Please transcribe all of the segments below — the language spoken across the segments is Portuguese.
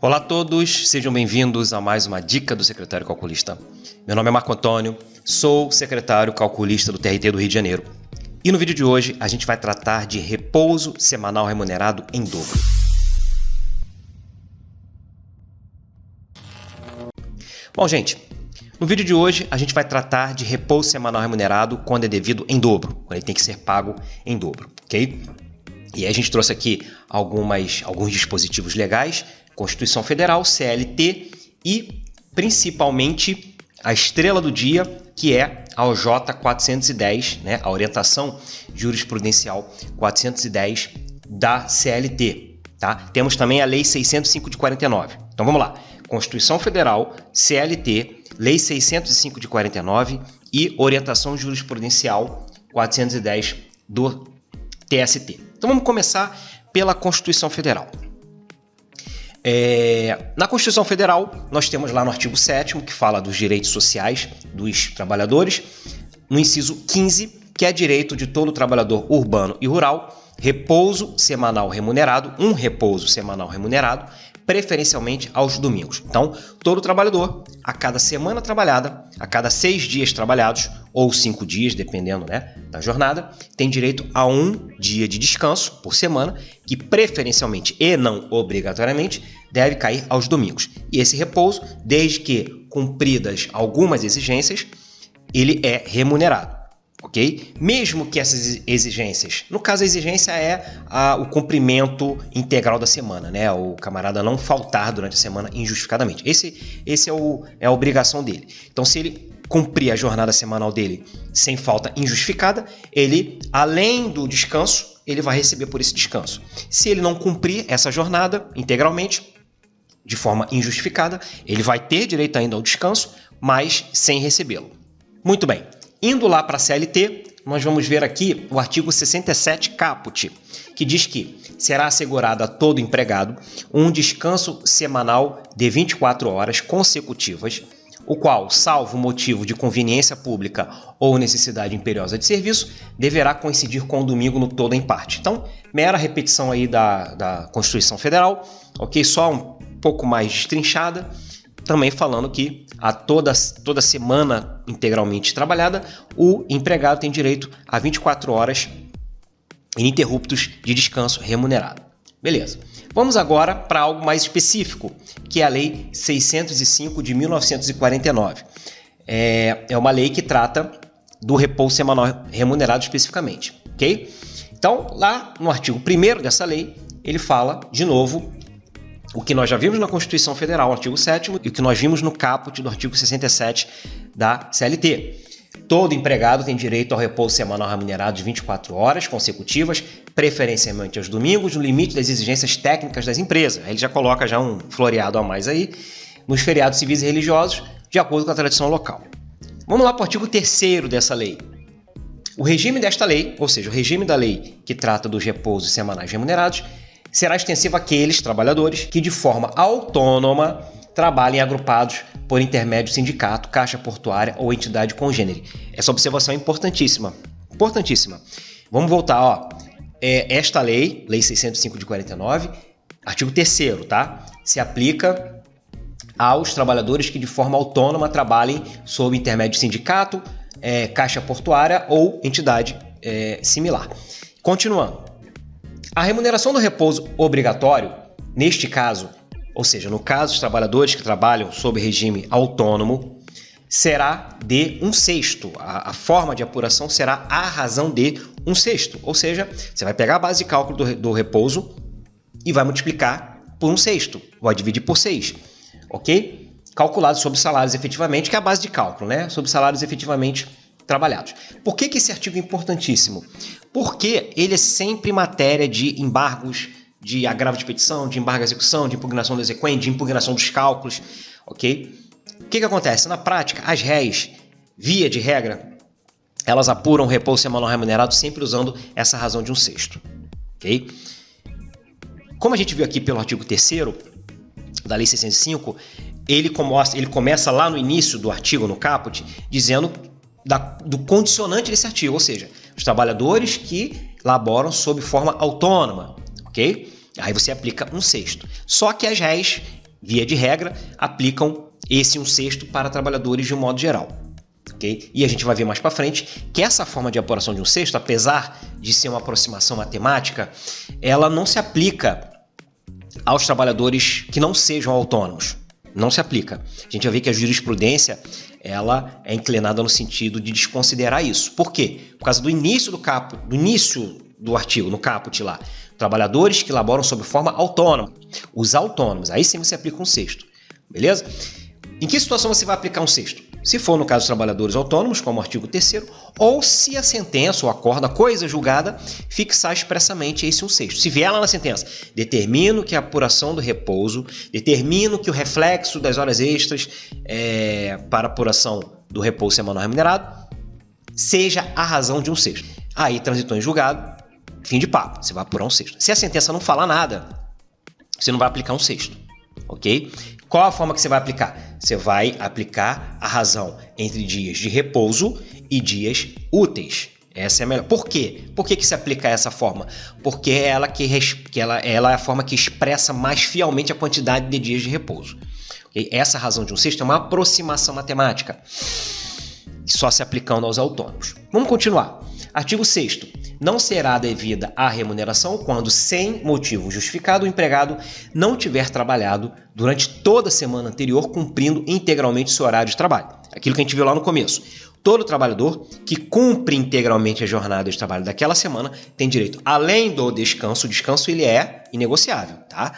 Olá a todos, sejam bem-vindos a mais uma Dica do Secretário Calculista. Meu nome é Marco Antônio, sou secretário calculista do TRT do Rio de Janeiro. E no vídeo de hoje a gente vai tratar de repouso semanal remunerado em dobro. Bom, gente, no vídeo de hoje a gente vai tratar de repouso semanal remunerado quando é devido em dobro, quando ele tem que ser pago em dobro, ok? E aí a gente trouxe aqui alguns dispositivos legais, Constituição Federal, CLT e principalmente a estrela do dia, que é a OJ 410, né? A orientação jurisprudencial 410 da CLT. Tá? Temos também a Lei 605 de 49. Então vamos lá. Constituição Federal, CLT, Lei 605 de 49 e orientação jurisprudencial 410 do TST. Então vamos começar pela Constituição Federal. Na Constituição Federal, nós temos lá no artigo 7º, que fala dos direitos sociais dos trabalhadores, no inciso 15, que é direito de todo trabalhador urbano e rural, repouso semanal remunerado, um repouso semanal remunerado, preferencialmente aos domingos. Então, todo trabalhador, a cada semana trabalhada, a cada 6 dias trabalhados, ou 5 dias, dependendo, né, da jornada, tem direito a um dia de descanso por semana, que preferencialmente e não obrigatoriamente deve cair aos domingos. E esse repouso, desde que cumpridas algumas exigências, ele é remunerado. Ok? Mesmo que essas exigências, no caso a exigência é o cumprimento integral da semana, né? O camarada não faltar durante a semana injustificadamente. Esse é a obrigação dele. Então, se ele cumprir a jornada semanal dele sem falta injustificada, ele, além do descanso, ele vai receber por esse descanso. Se ele não cumprir essa jornada integralmente, de forma injustificada, ele vai ter direito ainda ao descanso, mas sem recebê-lo. Muito bem. Indo lá para a CLT, nós vamos ver aqui o artigo 67 caput, que diz que será assegurado a todo empregado um descanso semanal de 24 horas consecutivas, o qual, salvo motivo de conveniência pública ou necessidade imperiosa de serviço, deverá coincidir com o domingo no todo ou em parte. Então, mera repetição aí da Constituição Federal, ok? Só um pouco mais destrinchada, também falando que a toda semana integralmente trabalhada, o empregado tem direito a 24 horas ininterruptos de descanso remunerado. Beleza. Vamos agora para algo mais específico, que é a Lei 605 de 1949. É uma lei que trata do repouso semanal remunerado especificamente, ok? Então, lá no artigo 1º dessa lei, ele fala, de novo, o que nós já vimos na Constituição Federal, artigo 7º, e o que nós vimos no caput do artigo 67 da CLT. Todo empregado tem direito ao repouso semanal remunerado de 24 horas consecutivas, preferencialmente aos domingos, no limite das exigências técnicas das empresas. Aí ele já coloca já um floreado a mais aí, nos feriados civis e religiosos, de acordo com a tradição local. Vamos lá para o artigo 3º dessa lei. O regime desta lei, ou seja, o regime da lei que trata dos repousos semanais remunerados, será extensivo àqueles trabalhadores que de forma autônoma trabalhem agrupados por intermédio de sindicato, caixa portuária ou entidade congênere. Essa observação é importantíssima. Importantíssima. Vamos voltar, ó. Esta lei, Lei 605 de 49, artigo 3º, tá? Se aplica aos trabalhadores que de forma autônoma trabalhem sob intermédio de sindicato, caixa portuária ou entidade similar. Continuando. A remuneração do repouso obrigatório, neste caso, ou seja, no caso dos trabalhadores que trabalham sob regime autônomo, será de 1/6. A forma de apuração será a razão de 1/6. Ou seja, você vai pegar a base de cálculo do repouso e vai multiplicar por 1/6. Vai dividir por 6. Ok? Calculado sobre salários efetivamente, que é a base de cálculo, né? Sobre salários efetivamente trabalhados. Por que esse artigo é importantíssimo? Porque ele é sempre matéria de embargos, de agravo de petição, de embargo à execução, de impugnação do exequente, de impugnação dos cálculos, ok? O que acontece? Na prática, as réis, via de regra, elas apuram o repouso semanal remunerado sempre usando essa razão de 1/6, ok? Como a gente viu aqui pelo artigo 3º da Lei 605, ele começa lá no início do artigo, no caput, dizendo do condicionante desse artigo, ou seja, os trabalhadores que laboram sob forma autônoma, ok? Aí você aplica 1/6. Só que as réis via de regra, aplicam esse 1/6 para trabalhadores de um modo geral. Okay? E a gente vai ver mais para frente que essa forma de apuração de 1/6, apesar de ser uma aproximação matemática, ela não se aplica aos trabalhadores que não sejam autônomos. Não se aplica. A gente vai ver que a jurisprudência ela é inclinada no sentido de desconsiderar isso. Por quê? Por causa do início do artigo, no caput lá. Trabalhadores que laboram sob forma autônoma. Os autônomos, aí sim você aplica 1/6. Beleza? Em que situação você vai aplicar 1/6? Se for no caso dos trabalhadores autônomos, como o artigo 3º, ou se a sentença ou acordo, a coisa julgada, fixar expressamente esse 1/6. Se vier lá na sentença, determino que a apuração do repouso, determino que o reflexo das horas extras para a apuração do repouso semanal remunerado seja a razão de 1/6. Aí transitou em julgado, fim de papo, você vai apurar 1/6. Se a sentença não falar nada, você não vai aplicar 1/6. Ok? Qual a forma que você vai aplicar? Você vai aplicar a razão entre dias de repouso e dias úteis. Essa é a melhor. Por quê? Por que se aplica essa forma? Porque ela é a forma que expressa mais fielmente a quantidade de dias de repouso. Okay? Essa razão de 1/6 é uma aproximação matemática, só se aplicando aos autônomos. Vamos continuar. Artigo 6º. Não será devida a remuneração quando, sem motivo justificado, o empregado não tiver trabalhado durante toda a semana anterior, cumprindo integralmente seu horário de trabalho. Aquilo que a gente viu lá no começo. Todo trabalhador que cumpre integralmente a jornada de trabalho daquela semana tem direito, além do descanso, o descanso ele é inegociável, tá?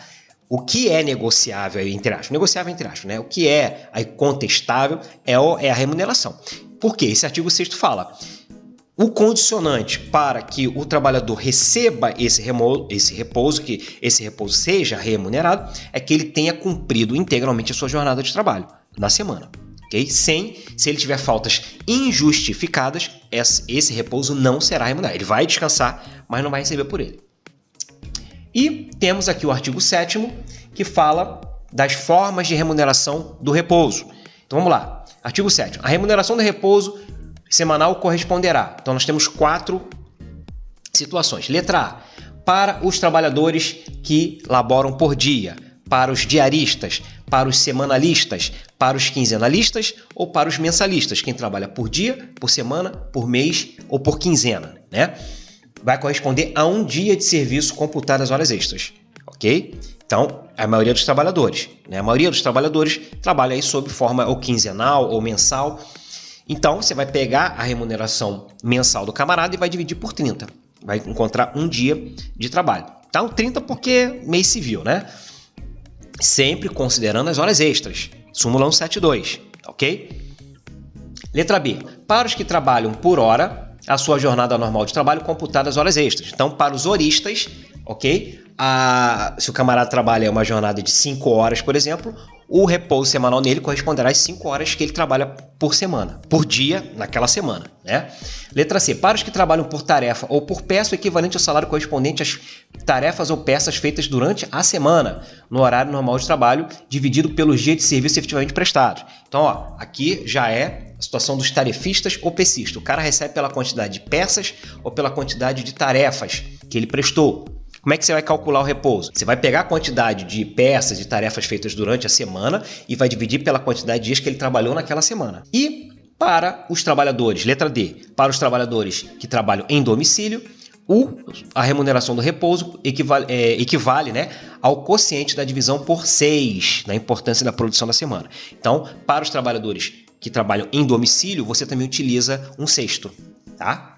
O que é negociável, entre aspas, né? O que é contestável é a remuneração. Por quê? Esse artigo 6º fala... O condicionante para que o trabalhador receba esse repouso, que esse repouso seja remunerado, é que ele tenha cumprido integralmente a sua jornada de trabalho na semana. Okay? Se ele tiver faltas injustificadas, esse repouso não será remunerado. Ele vai descansar, mas não vai receber por ele. E temos aqui o artigo 7º, que fala das formas de remuneração do repouso. Então vamos lá. Artigo 7º. A remuneração do repouso semanal corresponderá. Então, nós temos 4 situações. Letra A, para os trabalhadores que laboram por dia, para os diaristas, para os semanalistas, para os quinzenalistas ou para os mensalistas, quem trabalha por dia, por semana, por mês ou por quinzena, né? Vai corresponder a um dia de serviço computado as horas extras, ok? Então, a maioria dos trabalhadores, né? A maioria dos trabalhadores trabalha aí sob forma ou quinzenal ou mensal. Então, você vai pegar a remuneração mensal do camarada e vai dividir por 30. Vai encontrar um dia de trabalho. Então, 30 porque mês civil, né? Sempre considerando as horas extras. Súmula 172, ok? Letra B. Para os que trabalham por hora, a sua jornada normal de trabalho computada as horas extras. Então, para os horistas, ok? Se o camarada trabalha uma jornada de 5 horas, por exemplo, o repouso semanal nele corresponderá às 5 horas que ele trabalha por semana, por dia naquela semana, né? Letra C. Para os que trabalham por tarefa ou por peça, o equivalente ao salário correspondente às tarefas ou peças feitas durante a semana, no horário normal de trabalho, dividido pelos dias de serviço efetivamente prestados. Então, ó, aqui já é a situação dos tarefistas ou pecistas. O cara recebe pela quantidade de peças ou pela quantidade de tarefas que ele prestou. Como é que você vai calcular o repouso? Você vai pegar a quantidade de peças e tarefas feitas durante a semana e vai dividir pela quantidade de dias que ele trabalhou naquela semana. E para os trabalhadores, letra D, para os trabalhadores que trabalham em domicílio, a remuneração do repouso equivale, né, ao quociente da divisão por 6, na importância da produção da semana. Então, para os trabalhadores que trabalham em domicílio, você também utiliza 1/6, tá?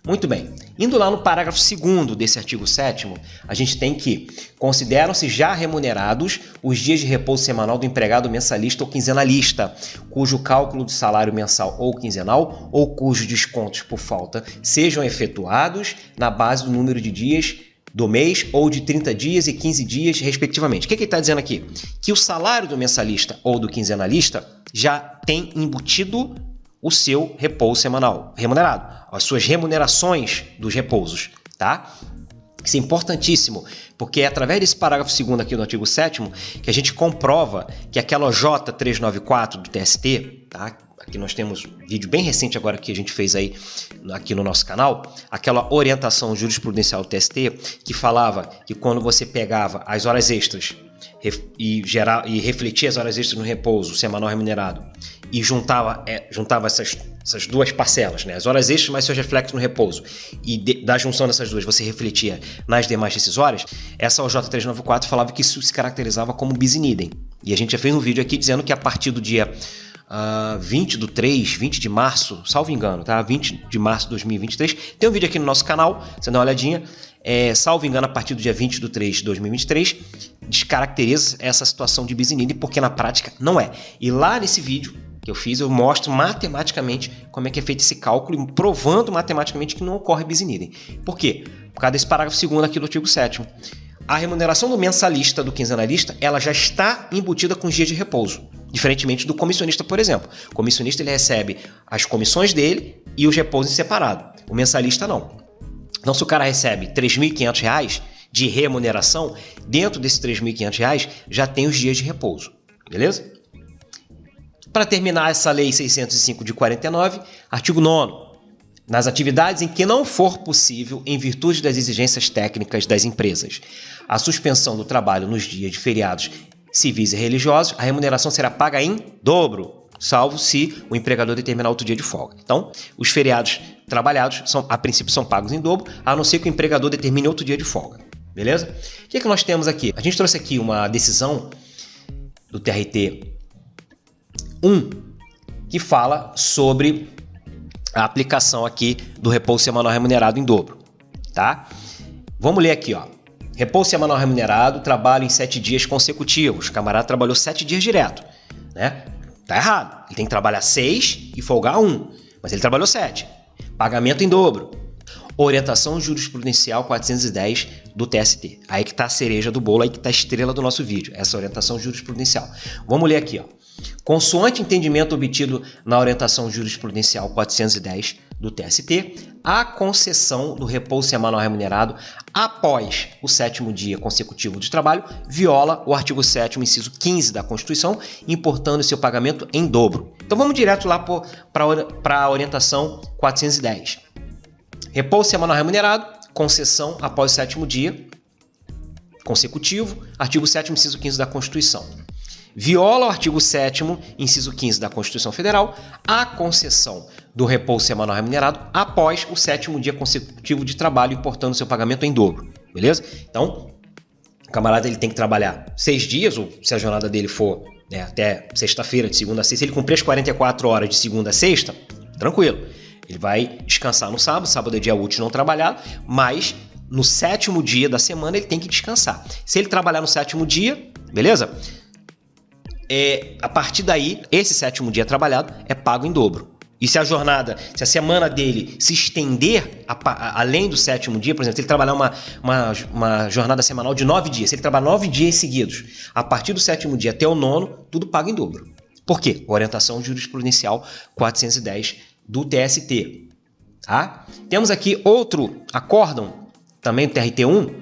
Muito bem. Indo lá no parágrafo 2º desse artigo 7º, a gente tem que consideram-se já remunerados os dias de repouso semanal do empregado mensalista ou quinzenalista, cujo cálculo de salário mensal ou quinzenal ou cujos descontos por falta sejam efetuados na base do número de dias do mês ou de 30 dias e 15 dias, respectivamente. O que ele está dizendo aqui? Que o salário do mensalista ou do quinzenalista já tem embutido o seu repouso semanal remunerado, as suas remunerações dos repousos, tá? Isso é importantíssimo, porque é através desse parágrafo 2º aqui do artigo 7º que a gente comprova que aquela OJ 394 do TST, tá? Aqui nós temos um vídeo bem recente agora que a gente fez aí aqui no nosso canal, aquela orientação jurisprudencial do TST que falava que quando você pegava as horas extras e refletia as horas extras no repouso semanal remunerado e juntava essas duas parcelas, né? As horas extras mais seus reflexos no repouso, e da junção dessas duas você refletia nas demais decisórias, essa OJ 394 falava que isso se caracterizava como bis in idem. E a gente já fez um vídeo aqui dizendo que a partir do dia 20 de março, salvo engano, tá? 20 de março de 2023, tem um vídeo aqui no nosso canal, você dá uma olhadinha, salvo engano, a partir do dia 20 de 3 de 2023, descaracteriza essa situação de bis in idem, porque na prática não é. E lá nesse vídeo que eu fiz, eu mostro matematicamente como é que é feito esse cálculo, provando matematicamente que não ocorre bis in idem. Por quê? Por causa desse parágrafo 2º aqui do artigo 7º. A remuneração do mensalista, do quinzenalista, ela já está embutida com os dias de repouso, diferentemente do comissionista, por exemplo. O comissionista ele recebe as comissões dele e os repousos em separado. O mensalista não. Então, se o cara recebe R$ 3.500 de remuneração, dentro desses R$ 3.500 já tem os dias de repouso, beleza? Para terminar essa Lei 605 de 49, artigo 9º. Nas atividades em que não for possível, em virtude das exigências técnicas das empresas, a suspensão do trabalho nos dias de feriados civis e religiosos, a remuneração será paga em dobro, salvo se o empregador determinar outro dia de folga. Então, os feriados trabalhados, a princípio, são pagos em dobro, a não ser que o empregador determine outro dia de folga. Beleza? O que nós temos aqui? A gente trouxe aqui uma decisão do TRT 1 que fala sobre a aplicação aqui do repouso semanal remunerado em dobro, tá? Vamos ler aqui, ó. Repouso semanal remunerado, trabalho em 7 dias consecutivos. O camarada trabalhou 7 dias direto, né? Tá errado. Ele tem que trabalhar 6 e folgar 1, mas ele trabalhou 7. Pagamento em dobro. Orientação jurisprudencial 410 do TST. Aí que tá a cereja do bolo, aí que tá a estrela do nosso vídeo, essa orientação jurisprudencial. Vamos ler aqui, ó. Consoante entendimento obtido na orientação jurisprudencial 410 do TST, a concessão do repouso semanal remunerado após o 7º dia consecutivo de trabalho viola o artigo 7º, inciso 15 da Constituição, importando seu pagamento em dobro. Então vamos direto lá para a orientação 410. Repouso semanal remunerado, concessão após o 7º dia consecutivo, artigo 7º, inciso 15 da Constituição. Viola o artigo 7º, inciso 15 da Constituição Federal, a concessão do repouso semanal remunerado após o 7º dia consecutivo de trabalho, importando seu pagamento em dobro. Beleza? Então, o camarada ele tem que trabalhar 6 dias, ou se a jornada dele for, né, até sexta-feira, de segunda a sexta, ele cumprir as 44 horas de segunda a sexta, tranquilo. Ele vai descansar no sábado, sábado é dia útil não trabalhado, mas no 7º dia da semana ele tem que descansar. Se ele trabalhar no 7º dia, beleza? A partir daí, esse 7º dia trabalhado é pago em dobro. E se a semana dele se estender além do 7º dia, por exemplo, se ele trabalhar uma jornada semanal de 9 dias, se ele trabalhar 9 dias seguidos, a partir do 7º dia até o 9º, tudo pago em dobro. Por quê? Orientação jurisprudencial 410 do TST. Tá? Temos aqui outro acórdão, também do TRT1,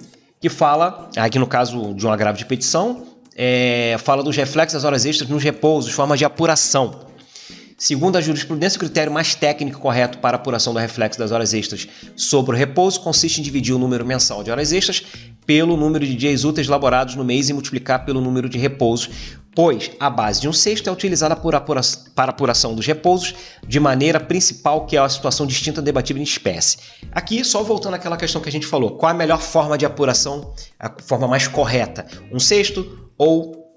que fala, aqui no caso de um agravo de petição, fala dos reflexos das horas extras nos repousos, formas de apuração. Segundo a jurisprudência, o critério mais técnico correto para a apuração do reflexo das horas extras sobre o repouso consiste em dividir o número mensal de horas extras pelo número de dias úteis laborados no mês e multiplicar pelo número de repousos, pois a base de 1/6 é utilizada para apuração dos repousos de maneira principal, que é a situação distinta debatível em espécie. Aqui, só voltando àquela questão que a gente falou, qual é a melhor forma de apuração, a forma mais correta? 1/6 ou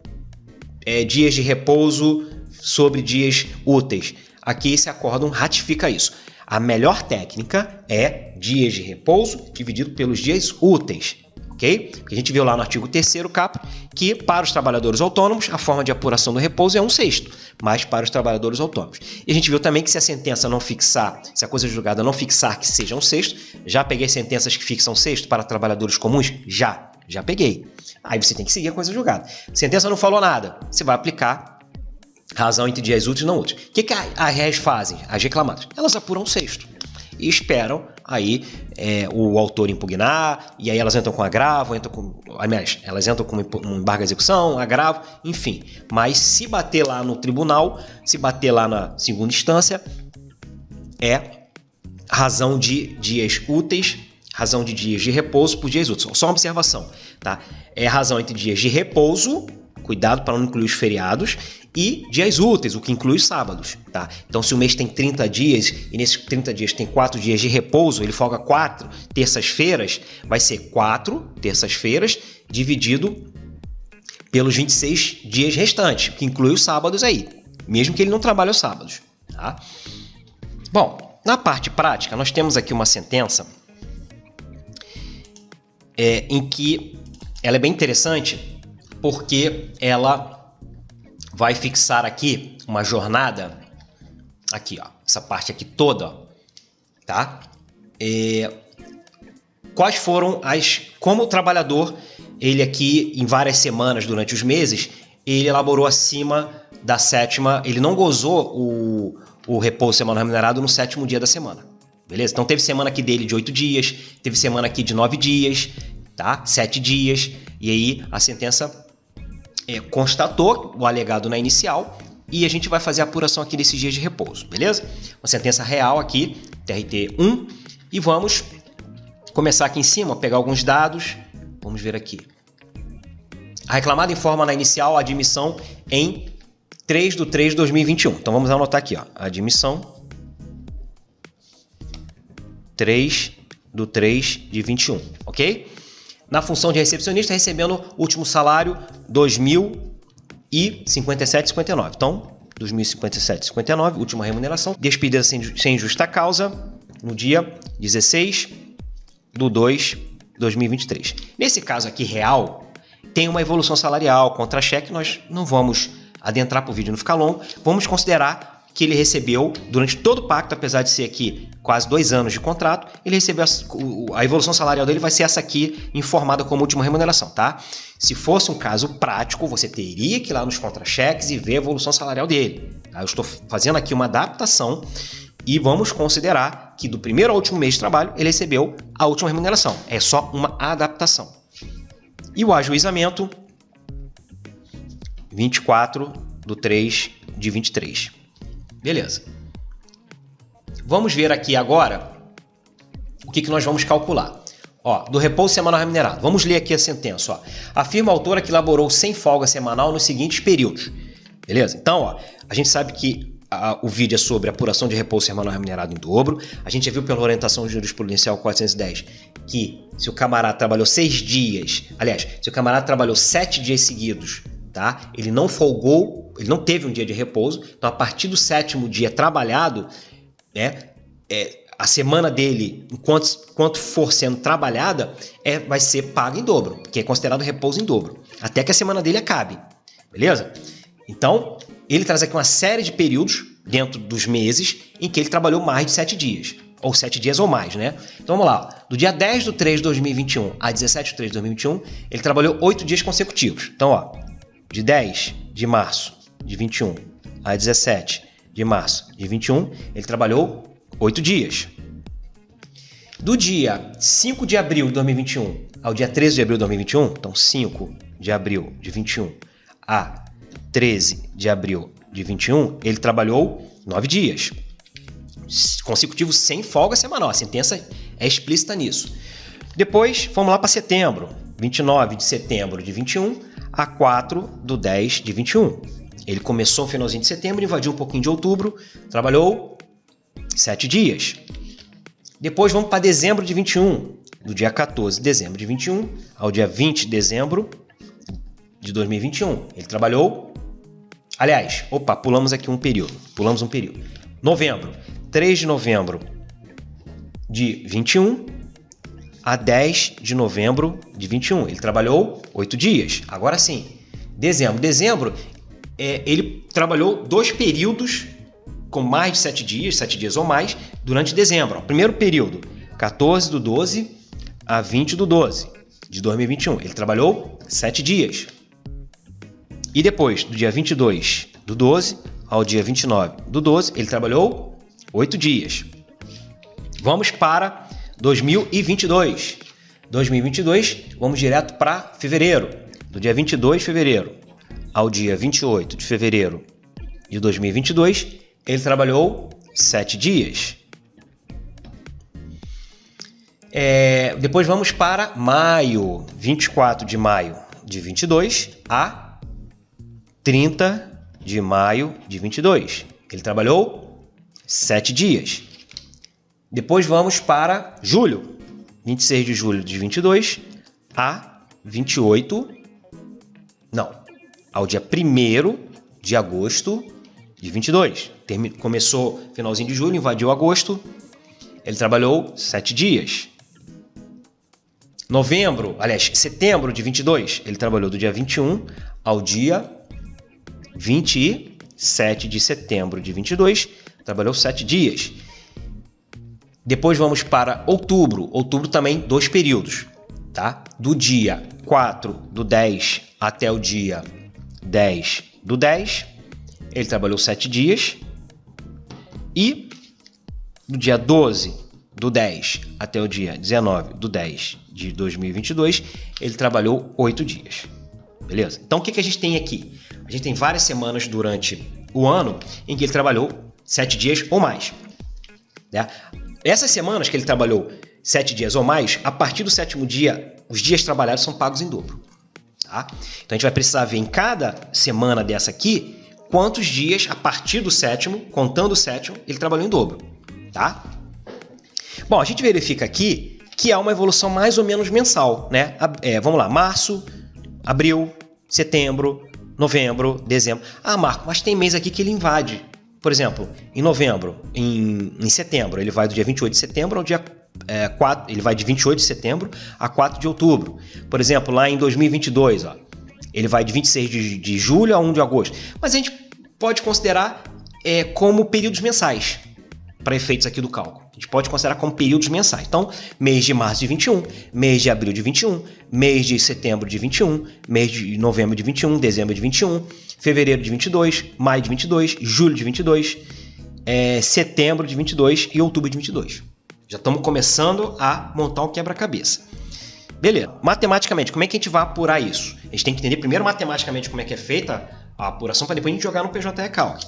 dias de repouso sobre dias úteis? Aqui esse acórdão ratifica isso. A melhor técnica é dias de repouso dividido pelos dias úteis, ok? Porque a gente viu lá no artigo 3º caput que para os trabalhadores autônomos a forma de apuração do repouso é 1/6, mas para os trabalhadores autônomos. E a gente viu também que se a sentença não fixar, se a coisa julgada não fixar que seja 1/6, já peguei sentenças que fixam 1/6 para trabalhadores comuns? Já peguei. Aí você tem que seguir a coisa julgada. Sentença não falou nada, você vai aplicar razão entre dias úteis e não úteis. O que as réis fazem, as reclamadas? Elas apuram 1/6 e esperam aí o autor impugnar, e aí elas entram com agravo, elas entram com um embargo à execução, agravo, enfim. Mas se bater lá no tribunal, se bater lá na segunda instância, é razão de dias úteis, razão de dias de repouso por dias úteis. Só uma observação, tá? é a razão entre dias de repouso, cuidado para não incluir os feriados, e dias úteis, o que inclui os sábados, tá? Então, se o mês tem 30 dias e nesses 30 dias tem 4 dias de repouso, ele folga 4 terças-feiras, vai ser 4 terças-feiras dividido pelos 26 dias restantes, que inclui os sábados aí, mesmo que ele não trabalhe os sábados, tá? Bom, na parte prática, nós temos aqui uma sentença em que ela é bem interessante, porque ela vai fixar aqui uma jornada, aqui, ó, essa parte aqui toda, ó, tá? Quais foram como o trabalhador, ele aqui em várias semanas durante os meses, ele elaborou acima da sétima, ele não gozou o repouso semanal remunerado no 7º dia da semana, beleza? Então teve semana aqui dele de 8 dias, teve semana aqui de 9 dias, tá? 7 dias, e aí a sentença constatou o alegado na inicial e a gente vai fazer a apuração aqui desses dias de repouso, beleza? Uma sentença real aqui, TRT 1, e vamos começar aqui em cima, pegar alguns dados, vamos ver aqui. A reclamada informa na inicial a admissão em 3/3/2021. Então vamos anotar aqui, ó, admissão 3/3/21, ok? Na função de recepcionista, recebendo o último salário 2.057,59. Então, 2.057,59, última remuneração, despedida sem justa causa no dia 16/2/2023. Nesse caso aqui real, tem uma evolução salarial, contra-cheque, nós não vamos adentrar para o vídeo não ficar longo, vamos considerar que ele recebeu, durante todo o pacto, apesar de ser aqui quase 2 anos de contrato, ele recebeu a evolução salarial dele vai ser essa aqui, informada como última remuneração, tá? Se fosse um caso prático, você teria que ir lá nos contra-cheques e ver a evolução salarial dele. Tá? Eu estou fazendo aqui uma adaptação e vamos considerar que do primeiro ao último mês de trabalho, ele recebeu a última remuneração. É só uma adaptação. E o ajuizamento, 24/3/23. Beleza. Vamos ver aqui agora o que nós vamos calcular. Ó, do repouso semanal remunerado. Vamos ler aqui a sentença. Ó. Afirma a autora que laborou sem folga semanal nos seguintes períodos. Beleza? Então, ó, a gente sabe que o vídeo é sobre apuração de repouso semanal remunerado em dobro. A gente já viu pela orientação jurisprudencial 410 que se o camarada trabalhou 6 dias, aliás, se o camarada trabalhou 7 dias seguidos, tá? Ele não folgou, ele não teve um dia de repouso, então a partir do 7º dia trabalhado, né, a semana dele, enquanto for sendo trabalhada, vai ser paga em dobro, que é considerado repouso em dobro, até que a semana dele acabe, beleza? Então, ele traz aqui uma série de períodos dentro dos meses em que ele trabalhou mais de 7 dias, ou 7 dias ou mais, né? Então vamos lá, ó. Do dia 10/3/2021 a 17/3/2021, ele trabalhou 8 dias consecutivos. Então, ó, de 10 de março de 21 a 17 de março de 21, ele trabalhou 8 dias. Do dia 5 de abril de 2021 ao dia 13 de abril de 2021, então 5 de abril de 21 a 13 de abril de 21, ele trabalhou 9 dias consecutivos sem folga semanal. A sentença é explícita nisso. Depois, vamos lá para setembro. 29 de setembro de 21 a 4/10 de 21. Ele começou no finalzinho de setembro, invadiu um pouquinho de outubro, trabalhou 7 dias. Depois vamos para dezembro de 21. Do dia 14 de dezembro de 21 ao dia 20 de dezembro de 2021. Ele trabalhou... Aliás, pulamos aqui um período. Novembro. 3 de novembro de 21 a 10 de novembro de 21. Ele trabalhou 8 dias. Agora sim, dezembro, ele trabalhou 2 períodos com mais de 7 dias ou mais, durante dezembro. Ó, primeiro período, 14/12 a 20/12 de 2021. Ele trabalhou 7 dias. E depois, do dia 22/12 ao dia 29/12, ele trabalhou 8 dias. Vamos para 2022. 2022, vamos direto para fevereiro. Do dia 22 de fevereiro ao dia 28 de fevereiro de 2022, ele trabalhou 7 dias. Depois vamos para maio, 24 de maio de 22 a 30 de maio de 22. Ele trabalhou 7 dias. Depois vamos para julho, 26 de julho de 22 a 28... Não, ao dia 1º de agosto de 22. Começou finalzinho de julho, invadiu agosto. Ele trabalhou 7 dias. Setembro de 22, ele trabalhou do dia 21 ao dia 27 de setembro de 22, trabalhou 7 dias. Depois vamos para outubro. Outubro também 2 períodos, tá? Do dia 4 do 10 até o dia 10 do 10, ele trabalhou 7 dias. E do dia 12 do 10 até o dia 19 do 10 de 2022, ele trabalhou 8 dias. Beleza? Então, o que a gente tem aqui? A gente tem várias semanas durante o ano em que ele trabalhou 7 dias ou mais. Né? Essas semanas que ele trabalhou 7 dias ou mais, a partir do 7º dia, os dias trabalhados são pagos em dobro. Tá? Então, a gente vai precisar ver em cada semana dessa aqui quantos dias, a partir do 7º, contando o 7º, ele trabalhou em dobro. Tá? Bom, a gente verifica aqui que há uma evolução mais ou menos mensal, né? Vamos lá, março, abril, setembro, novembro, dezembro. Ah, Marco, mas tem mês aqui que ele invade. Por exemplo, em novembro, em setembro, ele vai do dia 28 de setembro ao dia 4, ele vai de 28 de setembro a 4 de outubro. Por exemplo, lá em 2022, ó, ele vai de 26 de julho a 1 de agosto. Mas a gente pode considerar como períodos mensais, para efeitos aqui do cálculo. A gente pode considerar como períodos mensais. Então, mês de março de 21, mês de abril de 21, mês de setembro de 21, mês de novembro de 21, dezembro de 21, fevereiro de 22, maio de 22, julho de 22, setembro de 22 e outubro de 22. Já estamos começando a montar um quebra-cabeça. Beleza. Matematicamente, como é que a gente vai apurar isso? A gente tem que entender primeiro matematicamente como é que é feita a apuração para depois a gente jogar no PJE Calc.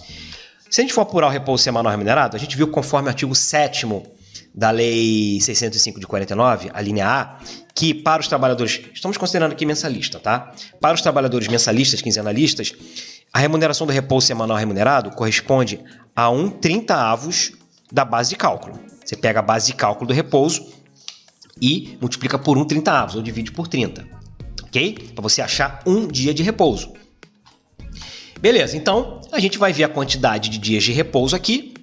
Se a gente for apurar o repouso semanal remunerado, a gente viu conforme o artigo 7º da Lei 605 de 49, a linha A, que para os trabalhadores, estamos considerando aqui mensalista, tá? Para os trabalhadores mensalistas, quinzenalistas, a remuneração do repouso semanal remunerado corresponde a 1/30 da base de cálculo. Você pega a base de cálculo do repouso e multiplica por 1/30 ou divide por 30, ok? Para você achar um dia de repouso. Beleza, então a gente vai ver a quantidade de dias de repouso aqui,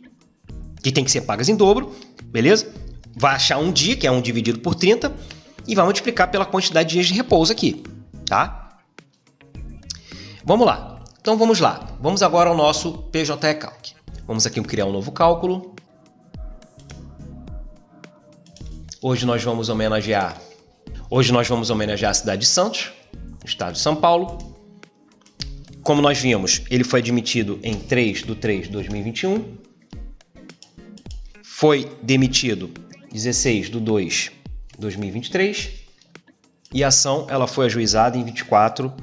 que tem que ser pagas em dobro, beleza? Vai achar um dia, que é 1 dividido por 30, e vai multiplicar pela quantidade de dias de repouso aqui, tá? Vamos lá. Então vamos lá. Vamos agora ao nosso PJE Calc. Vamos aqui criar um novo cálculo. Hoje nós vamos homenagear a cidade de Santos, no estado de São Paulo. Como nós vimos, ele foi admitido em 3 de 3 de 2021. Foi demitido 16 de 2 de 2023. E a ação ela foi ajuizada em 24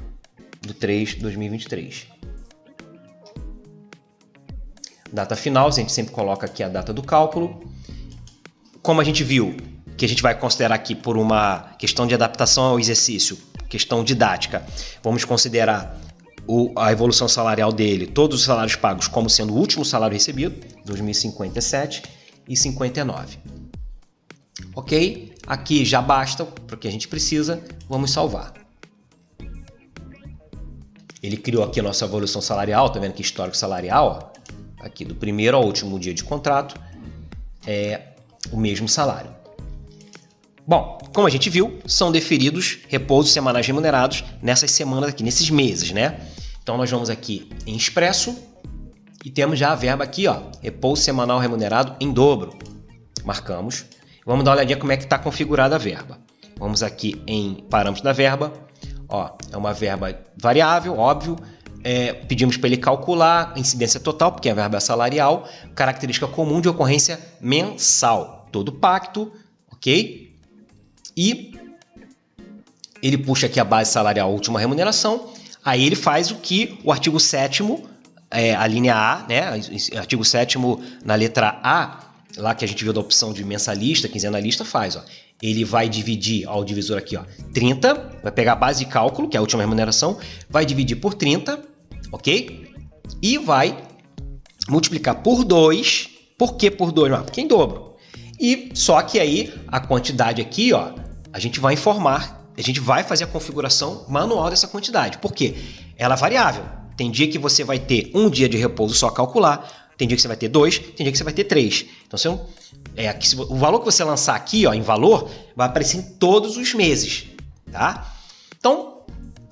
de 3 de 2023. Data final, a gente sempre coloca aqui a data do cálculo. Como a gente viu, que a gente vai considerar aqui por uma questão de adaptação ao exercício, questão didática, vamos considerar a evolução salarial dele, todos os salários pagos como sendo o último salário recebido, 2057 e 59. Ok? Aqui já basta, porque a gente precisa, vamos salvar. Ele criou aqui a nossa evolução salarial, tá vendo que histórico salarial, ó, aqui do primeiro ao último dia de contrato, é o mesmo salário. Bom, como a gente viu, são deferidos repousos semanais remunerados nessas semanas aqui, nesses meses, né? Então, nós vamos aqui em expresso e temos já a verba aqui, ó, repouso semanal remunerado em dobro. Marcamos. Vamos dar uma olhadinha como é que está configurada a verba. Vamos aqui em parâmetros da verba. Ó, é uma verba variável, óbvio. Pedimos para ele calcular a incidência total, porque a verba é salarial. Característica comum de ocorrência mensal. Todo pacto, ok? E ele puxa aqui a base salarial, última remuneração. Aí ele faz o que o artigo 7º, a linha A, né? Artigo 7º na letra A, lá que a gente viu da opção de mensalista, quinzenalista, faz, ó. Ele vai dividir, ó, o divisor aqui, ó, 30, vai pegar a base de cálculo, que é a última remuneração, vai dividir por 30, ok? E vai multiplicar por 2. Por que por 2? Porque é em dobro. E só que aí a quantidade aqui, ó, a gente vai informar, a gente vai fazer a configuração manual dessa quantidade. Por quê? Ela é variável. Tem dia que você vai ter um dia de repouso só calcular, tem dia que você vai ter 2, tem dia que você vai ter 3. Então, você não, aqui, o valor que você lançar aqui, ó, em valor, vai aparecer em todos os meses, tá? Então,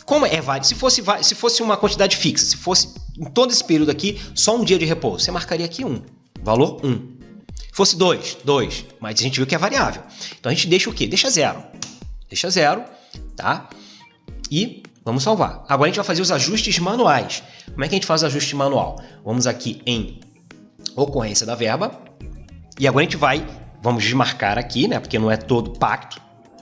como é válido? Se fosse uma quantidade fixa, se fosse em todo esse período aqui, só um dia de repouso, você marcaria aqui 1, valor 1. Se fosse 2, mas a gente viu que é variável. Então, a gente deixa o quê? Deixa 0. Deixa 0, tá? E vamos salvar. Agora a gente vai fazer os ajustes manuais. Como é que a gente faz o ajuste manual? Vamos aqui em ocorrência da verba. E agora a gente vamos desmarcar aqui, né? Porque não é todo pacto,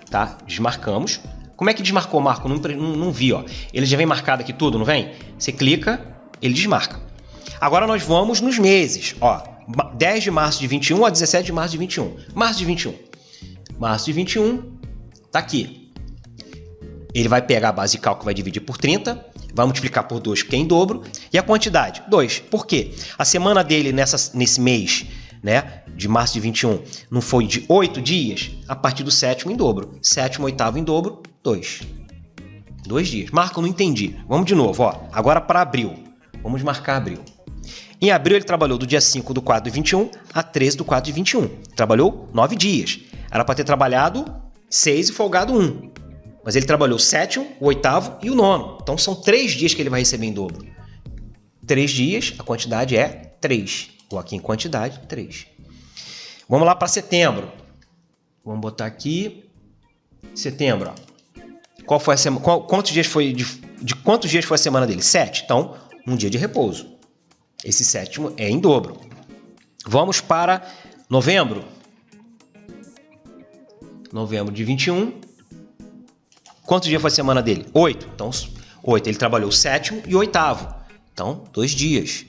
tá? Desmarcamos. Como é que desmarcou, Marco? Não vi, ó. Ele já vem marcado aqui tudo, não vem? Você clica, ele desmarca. Agora nós vamos nos meses, ó. 10 de março de 21 a 17 de março de 21. Março de 21. Março de 21, tá aqui. Ele vai pegar a base de cálculo, vai dividir por 30, vai multiplicar por 2, porque é em dobro. E a quantidade? 2. Por quê? A semana dele nesse mês, né, de março de 21, não foi de 8 dias? A partir do 7º em dobro. 7º, 8º em dobro, 2. 2 dias. Marco, não entendi. Vamos de novo, ó. Agora para abril. Vamos marcar abril. Em abril ele trabalhou do dia 5 do 4 de 21 a 13 do 4 de 21. Trabalhou 9 dias. Era para ter trabalhado 6 e folgado 1. Mas ele trabalhou o 7º, o 8º e o 9º. Então são 3 dias que ele vai receber em dobro. 3 dias, a quantidade é 3. Vou aqui em quantidade, 3. Vamos lá para setembro. Vamos botar aqui setembro. Ó. Qual foi a semana? Quantos dias foi de quantos dias foi a semana dele? 7. Então, um dia de repouso. Esse 7º é em dobro. Vamos para novembro. Novembro de 21. Quantos dias foi a semana dele? 8. Então, 8. Ele trabalhou o 7º e o 8º. Então, 2 dias.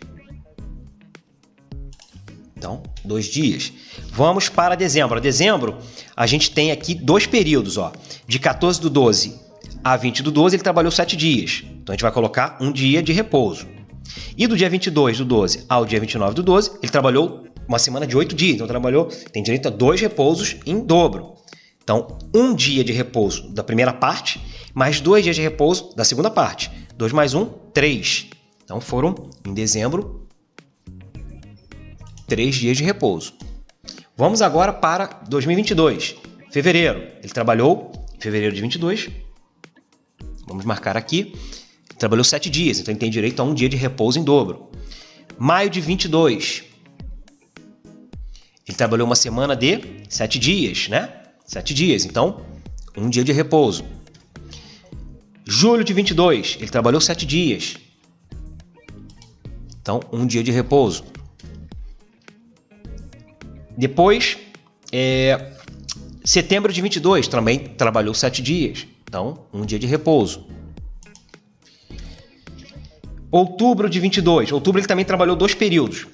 Então, 2 dias. Vamos para dezembro. Dezembro, a gente tem aqui 2 períodos, ó. De 14 do 12 a 20 do 12, ele trabalhou 7 dias. Então, a gente vai colocar um dia de repouso. E do dia 22 do 12 ao dia 29 do 12, ele trabalhou uma semana de 8 dias. Então, tem direito a 2 repousos em dobro. Então, um dia de repouso da primeira parte, mais 2 dias de repouso da segunda parte. 2 mais 1, 3. Então, foram, em dezembro, 3 dias de repouso. Vamos agora para 2022. Fevereiro. Ele trabalhou em fevereiro de 22. Vamos marcar aqui. Ele trabalhou 7 dias, então ele tem direito a um dia de repouso em dobro. Maio de 22. Ele trabalhou uma semana de 7 dias, né? 7 dias, então, um dia de repouso. Julho de 22, ele trabalhou 7 dias. Então, um dia de repouso. Depois, setembro de 22, também trabalhou 7 dias. Então, um dia de repouso. Outubro de 22, outubro ele também trabalhou 2 períodos.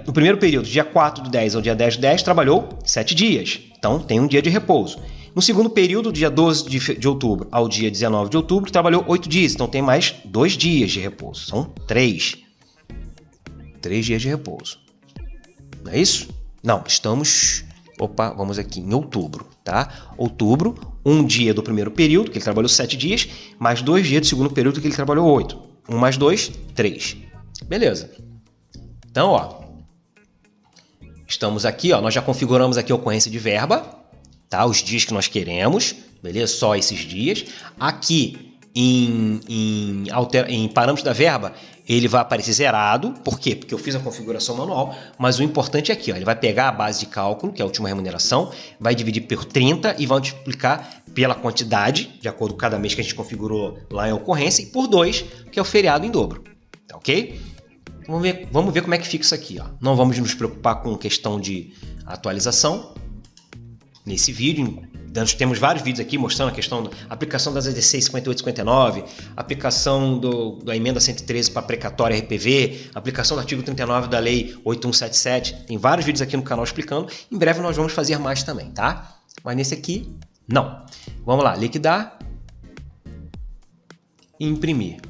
No primeiro período, dia 4 do 10 ao dia 10 do 10, trabalhou 7 dias. Então, tem um dia de repouso. No segundo período, dia 12 de outubro ao dia 19 de outubro, trabalhou 8 dias. Então, tem mais 2 dias de repouso. São 3. 3 dias de repouso. Não é isso? Não, estamos... Opa, vamos aqui em outubro, tá? Outubro, um dia do primeiro período, que ele trabalhou 7 dias, mais 2 dias do segundo período, que ele trabalhou 8. 1 mais 2, 3. Beleza. Então, ó, estamos aqui, ó, nós já configuramos aqui a ocorrência de verba, tá? Os dias que nós queremos, beleza? Só esses dias. Aqui em parâmetros da verba, ele vai aparecer zerado. Por quê? Porque eu fiz a configuração manual, mas o importante é aqui, ó, ele vai pegar a base de cálculo, que é a última remuneração, vai dividir por 30 e vai multiplicar pela quantidade, de acordo com cada mês que a gente configurou lá em ocorrência, e por 2, que é o feriado em dobro. Tá ok? Vamos ver como é que fica isso aqui. Ó. Não vamos nos preocupar com questão de atualização nesse vídeo, Nós temos vários vídeos aqui mostrando a questão da aplicação das EDC 5859, aplicação da emenda 113 para precatória RPV, aplicação do artigo 39 da lei 8177. Tem vários vídeos aqui no canal explicando. Em breve nós vamos fazer mais também, tá? Mas nesse aqui, não. Vamos lá, liquidar e imprimir.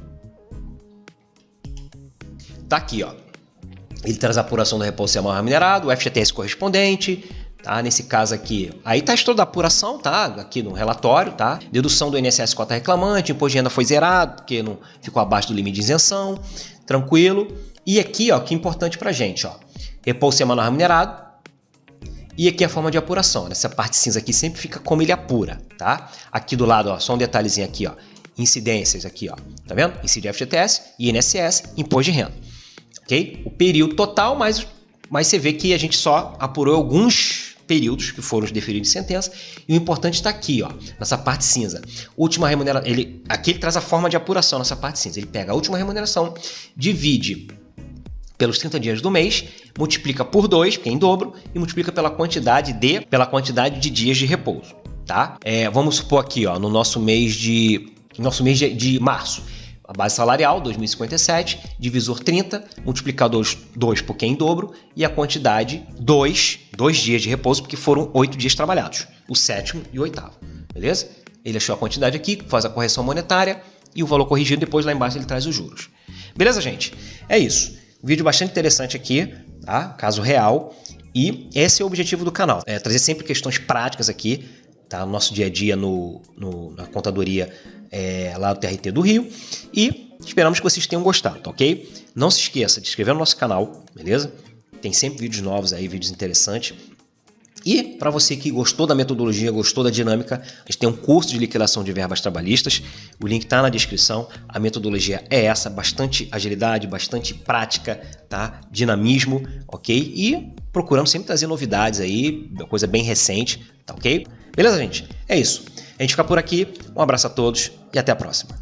Tá aqui, ó. Ele traz a apuração do repouso semanal remunerado, o FGTS correspondente, tá? Nesse caso aqui, aí tá toda a apuração, tá? Aqui no relatório, tá? Dedução do INSS cota reclamante, imposto de renda foi zerado, porque não ficou abaixo do limite de isenção, tranquilo. E aqui, ó, que é importante pra gente, ó. Repouso semanal remunerado. E aqui a forma de apuração. Nessa parte cinza aqui sempre fica como ele apura, tá? Aqui do lado, ó, só um detalhezinho aqui, ó. Incidências aqui, ó. Tá vendo? Incide FGTS, INSS, imposto de renda. Ok? O período total, mas você vê que a gente só apurou alguns períodos que foram os deferidos de sentença. E o importante está aqui, ó, nessa parte cinza. Última remuneração. Aqui ele traz a forma de apuração nessa parte cinza. Ele pega a última remuneração, divide pelos 30 dias do mês, multiplica por 2, porque é em dobro, e multiplica pela quantidade de dias de repouso, tá? Vamos supor aqui, ó, no nosso mês de março, a base salarial, 2.057, divisor 30, multiplicador 2 porque é em dobro, e a quantidade 2 dias de repouso, porque foram 8 dias trabalhados, o 7º e o 8º, beleza? Ele achou a quantidade aqui, faz a correção monetária, e o valor corrigido, depois lá embaixo ele traz os juros. Beleza, gente? É isso. Vídeo bastante interessante aqui, tá? Caso real. E esse é o objetivo do canal. Trazer sempre questões práticas aqui, tá? No nosso dia a dia na contadoria lá do TRT do Rio. E esperamos que vocês tenham gostado, tá ok? Não se esqueça de se inscrever no nosso canal, beleza? Tem sempre vídeos novos aí, vídeos interessantes. E para você que gostou da metodologia, gostou da dinâmica, a gente tem um curso de liquidação de verbas trabalhistas. O link está na descrição. A metodologia é essa, bastante agilidade, bastante prática, tá? Dinamismo, ok? E procurando sempre trazer novidades aí, coisa bem recente, tá ok? Beleza, gente? É isso. A gente fica por aqui. Um abraço a todos e até a próxima.